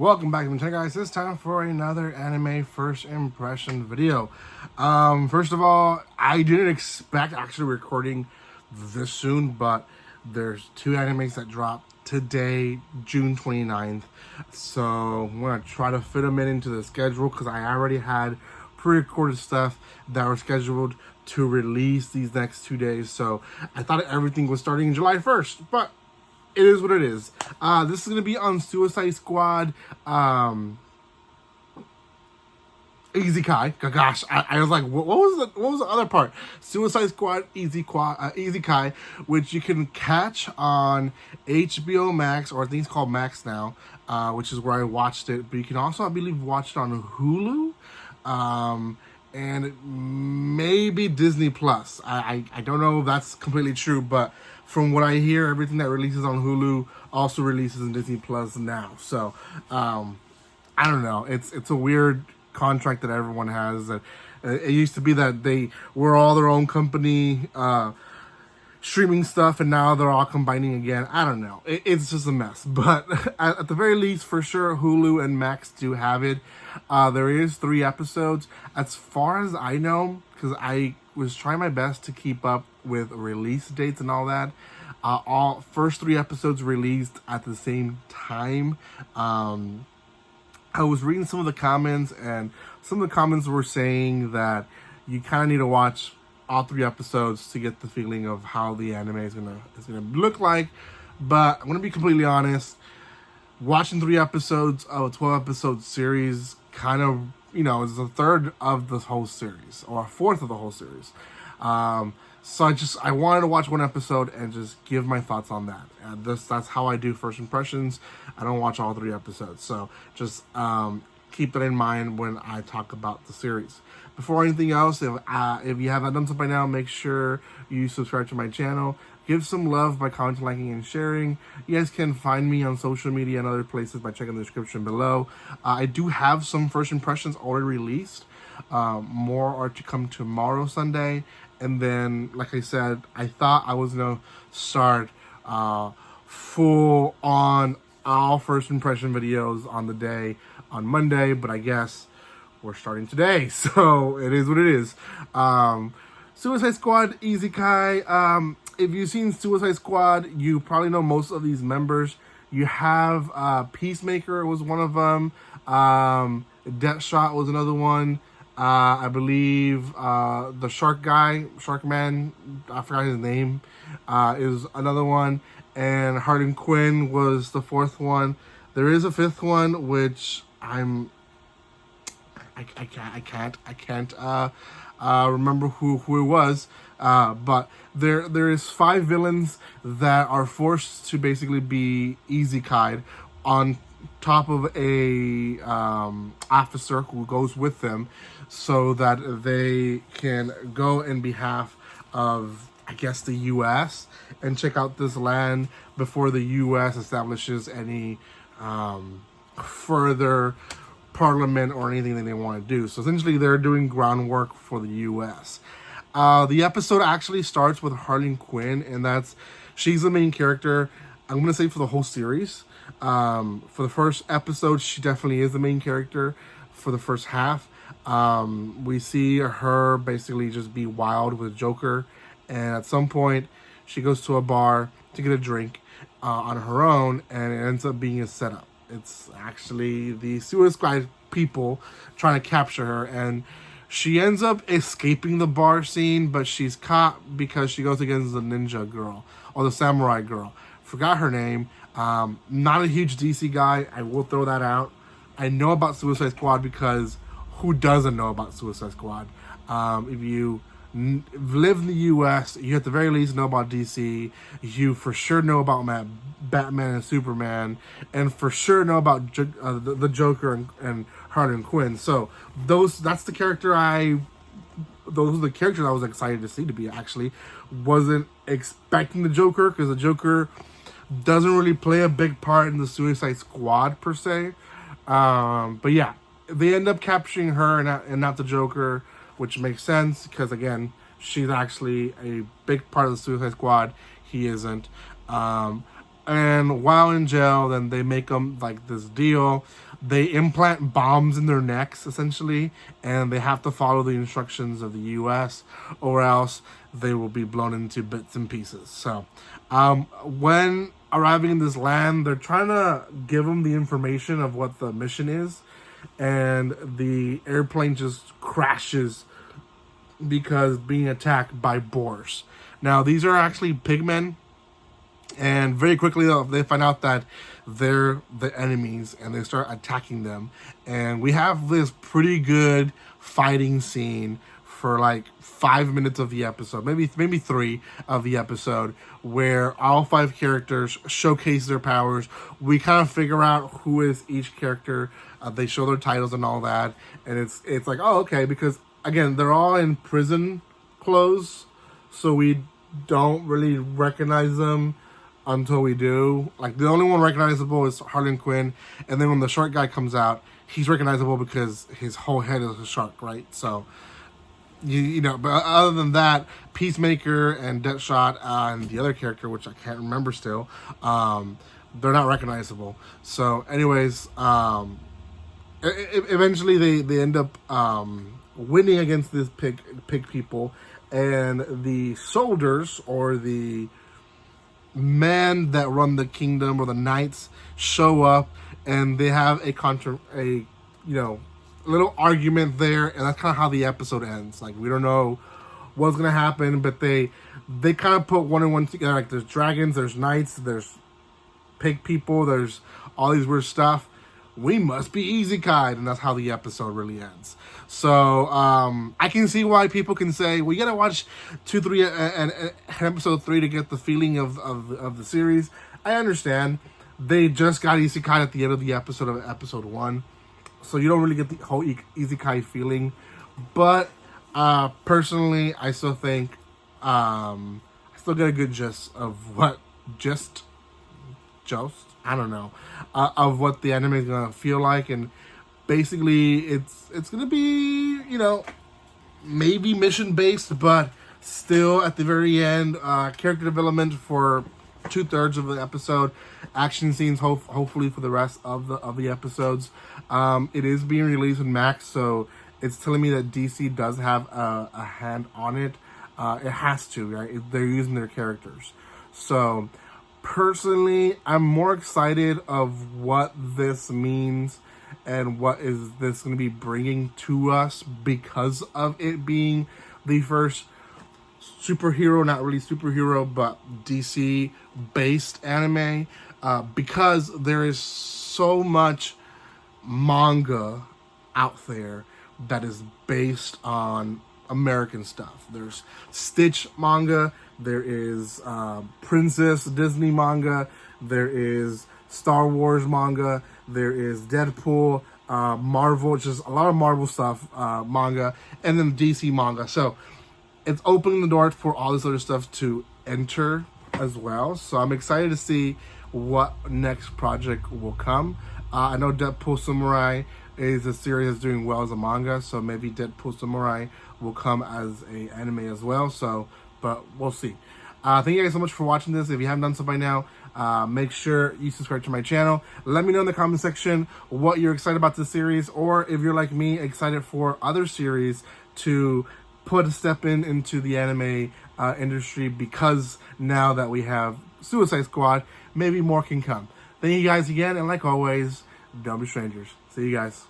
Welcome back to my channel, guys. It's time for another anime first impression video. First of all, I didn't expect actually recording this soon, but there's two animes that drop today, June 29th. So I'm going to try to fit them into the schedule because I already had pre-recorded stuff that were scheduled to release these next 2 days. So I thought everything was starting July 1st, but it is what it is. This is going to be on Suicide Squad Isekai. Gosh, I was like, what was the other part? Suicide Squad Isekai, which you can catch on HBO Max, or I think it's called Max now, which is where I watched it. But you can also, I believe, watch it on Hulu. And maybe Disney Plus. I don't know if that's completely true, but from what I hear, everything that releases on Hulu also releases in Disney Plus now. So I don't know. It's a weird contract that everyone has. It used to be that they were all their own company streaming stuff, and now they're all combining again. I don't know. It's just a mess. But at the very least, for sure, Hulu and Max do have it. There is 3 episodes. As far as I know, because I was trying my best to keep up with release dates and all that. All first 3 episodes released at the same time. I was reading some of the comments, and some of the comments were saying that you kind of need to watch all 3 episodes to get the feeling of how the anime is gonna look like. But I'm gonna be completely honest. Watching 3 episodes of a 12-episode series kind of, is a third of the whole series, or a fourth of the whole series. So I wanted to watch 1 episode and just give my thoughts on that. And that's how I do first impressions. I don't watch all 3 episodes. So just keep that in mind when I talk about the series. Before anything else, if you haven't done so by now, make sure you subscribe to my channel. Give some love by commenting, liking, and sharing. You guys can find me on social media and other places by checking the description below. I do have some first impressions already released. More are to come tomorrow, Sunday. And then, like I said, I thought I was going to start full on all first impression videos on the day on Monday. But I guess we're starting today. So it is what it is. Suicide Squad Isekai. If you've seen Suicide Squad, you probably know most of these members. You have Peacemaker was one of them. Deathshot was another one. I believe the Shark Man, I forgot his name, is another one. And Harley Quinn was the 4th one. There is a 5th one, which I can't remember who it was. But there is 5 villains that are forced to basically be isekai'd on top of a officer who goes with them, so that they can go in behalf of, I guess, the U.S. and check out this land before the U.S. establishes any further parliament or anything that they want to do. So essentially, they're doing groundwork for the U.S. The episode actually starts with Harley Quinn, and she's the main character. I'm going to say for the whole series. For the first episode, she definitely is the main character for the first half. We see her basically just be wild with Joker, and at some point, she goes to a bar to get a drink on her own, and it ends up being a setup. It's actually the Suicide Squad people trying to capture her, and she ends up escaping the bar scene, but she's caught because she goes against the ninja girl, or the samurai girl. Forgot her name. Not a huge DC guy. I will throw that out. I know about Suicide Squad because who doesn't know about Suicide Squad? If you live in the U.S., you at the very least know about DC. You for sure know about Batman and Superman, and for sure know about the Joker and Harley Quinn. So those are the characters I was excited to see. To be actually, wasn't expecting the Joker, because the Joker doesn't really play a big part in the Suicide Squad per se. But yeah, they end up capturing her and not the Joker, which makes sense because, again, she's actually a big part of the Suicide Squad. He isn't. And while in jail, then they make them like this deal. They implant bombs in their necks, essentially, and they have to follow the instructions of the U.S. or else they will be blown into bits and pieces. So, when arriving in this land, they're trying to give them the information of what the mission is, and the airplane just crashes because being attacked by boars. Now, these are actually pigmen. And very quickly, they find out that they're the enemies, and they start attacking them. And we have this pretty good fighting scene for like 5 minutes of the episode, maybe 3 of the episode, where all 5 characters showcase their powers. We kind of figure out who is each character. They show their titles and all that, and it's like, oh, okay, because again, they're all in prison clothes, so we don't really recognize them until we do. Like, the only one recognizable is Harley Quinn, and then when the shark guy comes out, he's recognizable because his whole head is a shark, right? So, you know, but other than that, Peacemaker and Deadshot and the other character, which I can't remember still, they're not recognizable. So, anyways, eventually they end up winning against this pig people, and the soldiers, or the men that run the kingdom, or the knights, show up, and they have a little argument there, and that's kind of how the episode ends. Like, we don't know what's gonna happen, but they kind of put one and one together. Like, there's dragons, there's knights, there's pig people, there's all these weird stuff. We must be Isekai, and that's how the episode really ends. So I can see why people can say, well, you gotta watch 2, 3, and episode 3 to get the feeling of the series. I understand. They just got Isekai at the end of the episode of episode 1, so you don't really get the whole Isekai feeling. But personally, I still think I still get a good gist of what I don't know, of what the anime is gonna feel like, and basically it's gonna be, you know, maybe mission based, but still at the very end, character development for 2/3 of the episode, action scenes hopefully for the rest of the episodes. It is being released in Max, so it's telling me that DC does have a hand on it. It has to, right? They're using their characters, so. Personally, I'm more excited of what this means and what is this going to be bringing to us because of it being the first superhero, not really superhero, but DC-based anime, because there is so much manga out there that is based on American stuff. There's Stitch manga, there is Princess Disney manga, there is Star Wars manga, there is Deadpool, Marvel, just a lot of Marvel stuff, manga, and then DC manga. So it's opening the door for all this other stuff to enter as well. So I'm excited to see what next project will come. I know Deadpool Samurai is a series that's doing well as a manga, so maybe Deadpool Samurai will come as a anime as well. So, but we'll see. Thank you guys so much for watching this. If you haven't done so by now, make sure you subscribe to my channel. Let me know in the comment section what you're excited about this series, or if you're like me, excited for other series to put a step into the anime industry, because now that we have Suicide Squad, maybe more can come. Thank you guys again, and like always, don't be strangers. See you guys.